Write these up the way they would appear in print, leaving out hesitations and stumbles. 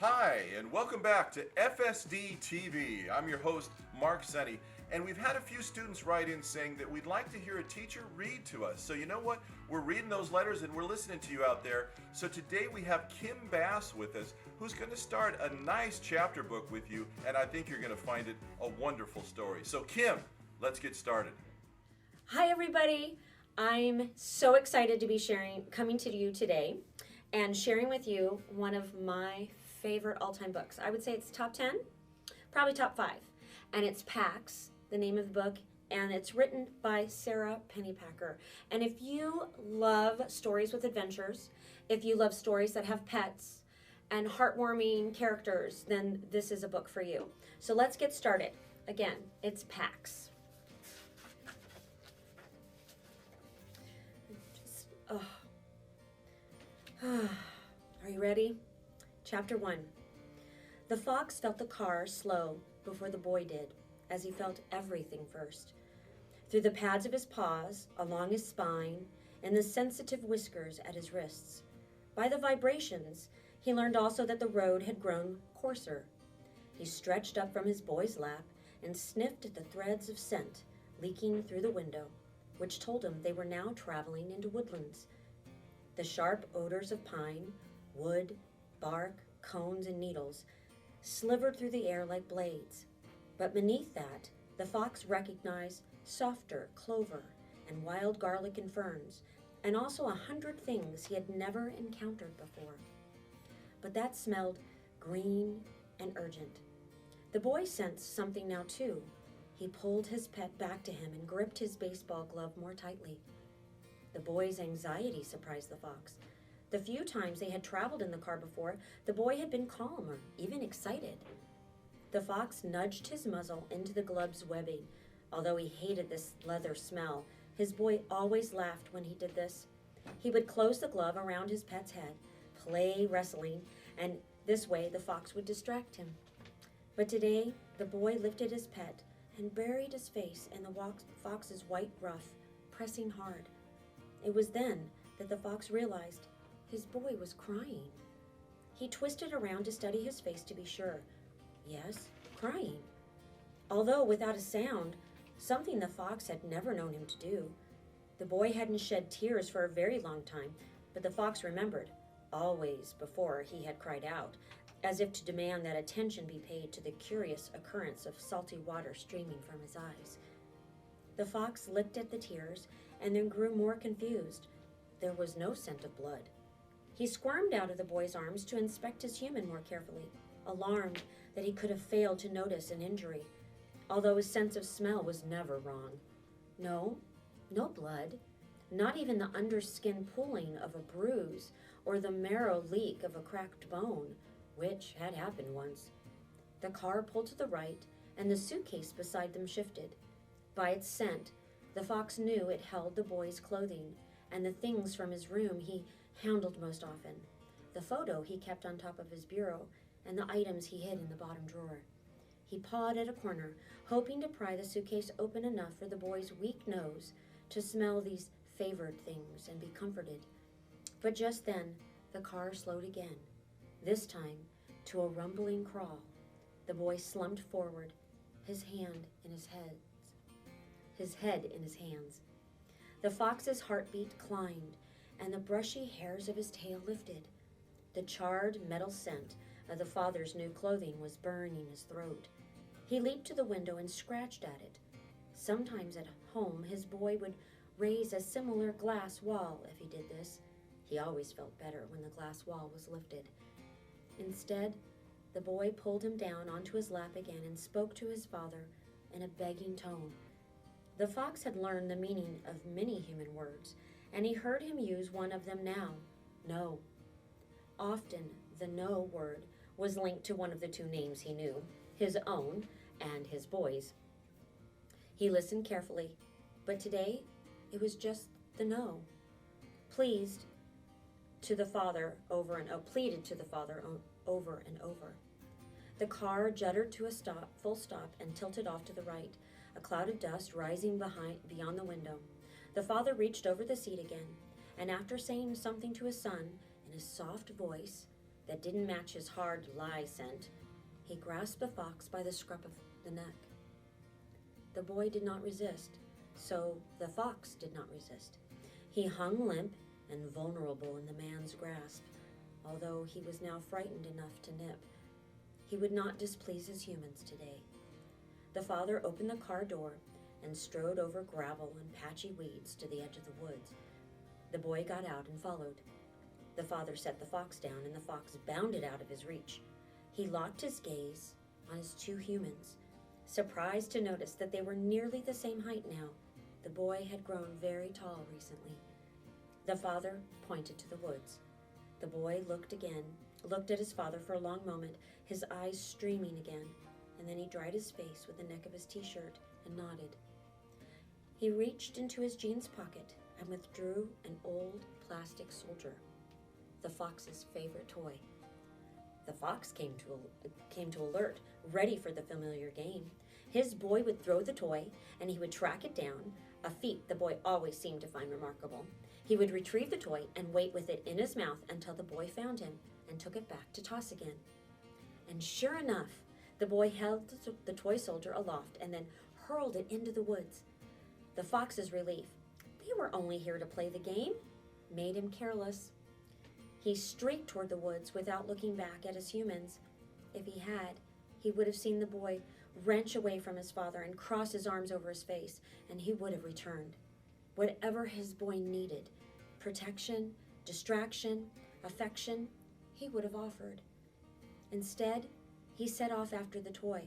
Hi, and welcome back to FSD TV. I'm your host, Mark Sonny, and we've had a few students write in saying that we'd like to hear a teacher read to us. So you know what? We're reading those letters and we're listening to you out there. So today we have Kim Bass with us, who's going to start a nice chapter book with you, and I think you're going to find it a wonderful story. So Kim, let's get started. Hi everybody. I'm so excited to be coming to you today and sharing with you one of my favorite all-time books. I would say it's top 10, probably top 5. And it's Pax, the name of the book, and it's written by Sarah Pennypacker. And if you love stories with adventures, if you love stories that have pets and heartwarming characters, then this is a book for you. So let's get started. Again, it's Pax. Are you ready? Chapter 1. The fox felt the car slow before the boy did, as he felt everything first. Through the pads of his paws, along his spine, and the sensitive whiskers at his wrists. By the vibrations, he learned also that the road had grown coarser. He stretched up from his boy's lap and sniffed at the threads of scent leaking through the window, which told him they were now traveling into woodlands. The sharp odors of pine, wood, bark, cones, and needles slivered through the air like blades. But beneath that, the fox recognized softer clover and wild garlic and ferns, and also 100 things he had never encountered before. But that smelled green and urgent. The boy sensed something now too. He pulled his pet back to him and gripped his baseball glove more tightly. The boy's anxiety surprised the fox. The few times they had traveled in the car before, the boy had been calm or even excited. The fox nudged his muzzle into the glove's webbing. Although he hated this leather smell, his boy always laughed when he did this. He would close the glove around his pet's head, play wrestling, and this way the fox would distract him. But today, the boy lifted his pet and buried his face in the fox's white ruff, pressing hard. It was then that the fox realized his boy was crying. He twisted around to study his face to be sure. Yes, crying. Although without a sound, something the fox had never known him to do. The boy hadn't shed tears for a very long time, but the fox remembered, always before he had cried out, as if to demand that attention be paid to the curious occurrence of salty water streaming from his eyes. The fox licked at the tears and then grew more confused. There was no scent of blood. He squirmed out of the boy's arms to inspect his human more carefully, alarmed that he could have failed to notice an injury, although his sense of smell was never wrong. No blood, not even the underskin pooling of a bruise or the marrow leak of a cracked bone, which had happened once. The car pulled to the right, and the suitcase beside them shifted. By its scent, the fox knew it held the boy's clothing and the things from his room he handled most often, the photo he kept on top of his bureau, and the items he hid in the bottom drawer. He pawed at a corner, hoping to pry the suitcase open enough for the boy's weak nose to smell these favored things and be comforted. But just then, the car slowed again, this time to a rumbling crawl. The boy slumped forward, his head in his hands. The fox's heartbeat climbed, and the brushy hairs of his tail lifted. The charred metal scent of the father's new clothing was burning his throat. He leaped to the window and scratched at it. Sometimes at home, his boy would raise a similar glass wall if he did this. He always felt better when the glass wall was lifted. Instead, the boy pulled him down onto his lap again and spoke to his father in a begging tone. The fox had learned the meaning of many human words, and he heard him use one of them now, no. Often, the no word was linked to one of the two names he knew, his own and his boy's. He listened carefully, but today it was just the no. Pleaded to the father over and over. The car juddered to a full stop and tilted off to the right, a cloud of dust rising beyond the window. The father reached over the seat again, and after saying something to his son in a soft voice, that didn't match his hard lie scent, he grasped the fox by the scruff of the neck. The boy did not resist, so the fox did not resist. He hung limp and vulnerable in the man's grasp, although he was now frightened enough to nip. He would not displease his humans today. The father opened the car door and strode over gravel and patchy weeds to the edge of the woods. The boy got out and followed. The father set the fox down, and the fox bounded out of his reach. He locked his gaze on his two humans, surprised to notice that they were nearly the same height now. The boy had grown very tall recently. The father pointed to the woods. The boy looked at his father for a long moment, his eyes streaming again, and then he dried his face with the neck of his t-shirt and nodded. He reached into his jeans pocket and withdrew an old plastic soldier, the fox's favorite toy. The fox came to alert, ready for the familiar game. His boy would throw the toy, and he would track it down, a feat the boy always seemed to find remarkable. He would retrieve the toy and wait with it in his mouth until the boy found him and took it back to toss again. And sure enough, the boy held the toy soldier aloft and then hurled it into the woods. The fox's relief, they were only here to play the game, made him careless. He streaked toward the woods without looking back at his humans. If he had, he would have seen the boy wrench away from his father and cross his arms over his face, and he would have returned. Whatever his boy needed, protection, distraction, affection, he would have offered. Instead, he set off after the toy,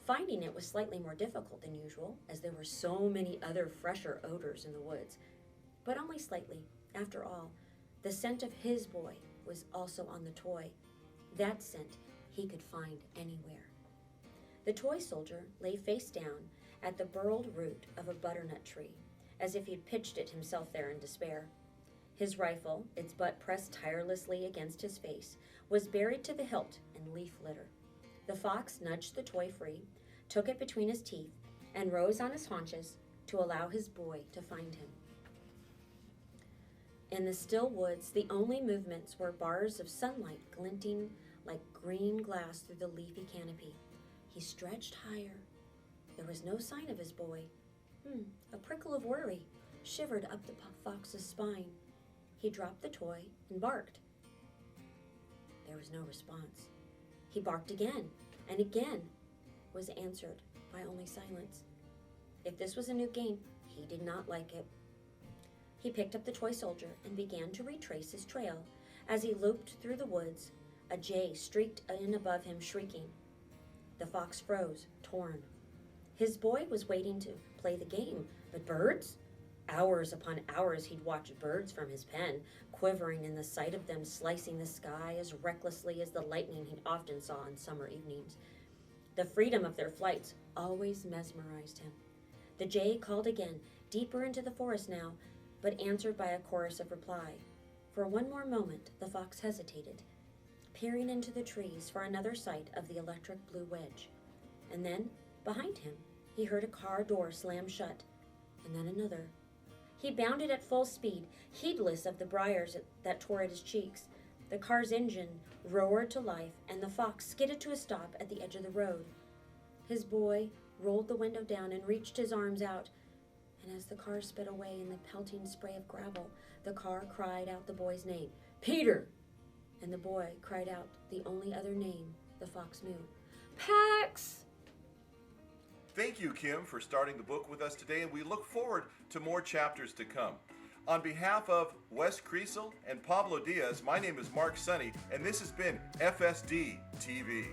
finding it was slightly more difficult than usual, as there were so many other fresher odors in the woods. But only slightly. After all, the scent of his boy was also on the toy. That scent he could find anywhere. The toy soldier lay face down at the burled root of a butternut tree, as if he'd pitched it himself there in despair. His rifle, its butt pressed tirelessly against his face, was buried to the hilt in leaf litter. The fox nudged the toy free, took it between his teeth, and rose on his haunches to allow his boy to find him. In the still woods, the only movements were bars of sunlight glinting like green glass through the leafy canopy. He stretched higher. There was no sign of his boy. A prickle of worry shivered up the fox's spine. He dropped the toy and barked. There was no response. He barked again, and again was answered by only silence. If this was a new game, he did not like it. He picked up the toy soldier and began to retrace his trail. As he looped through the woods, a jay streaked in above him, shrieking. The fox froze, torn. His boy was waiting to play the game, but birds? Hours upon hours he'd watched birds from his pen, quivering in the sight of them slicing the sky as recklessly as the lightning he often saw on summer evenings. The freedom of their flights always mesmerized him. The jay called again, deeper into the forest now, but answered by a chorus of reply. For one more moment the fox hesitated, peering into the trees for another sight of the electric blue wedge. And then, behind him, he heard a car door slam shut, and then another. He bounded at full speed, heedless of the briars that tore at his cheeks. The car's engine roared to life, and the fox skidded to a stop at the edge of the road. His boy rolled the window down and reached his arms out, and as the car sped away in the pelting spray of gravel, the car cried out the boy's name, "Peter!" And the boy cried out the only other name the fox knew, "Pax!" Thank you, Kim, for starting the book with us today, and we look forward to more chapters to come. On behalf of Wes Creasel and Pablo Diaz, my name is Mark Sonny, and this has been FSD TV.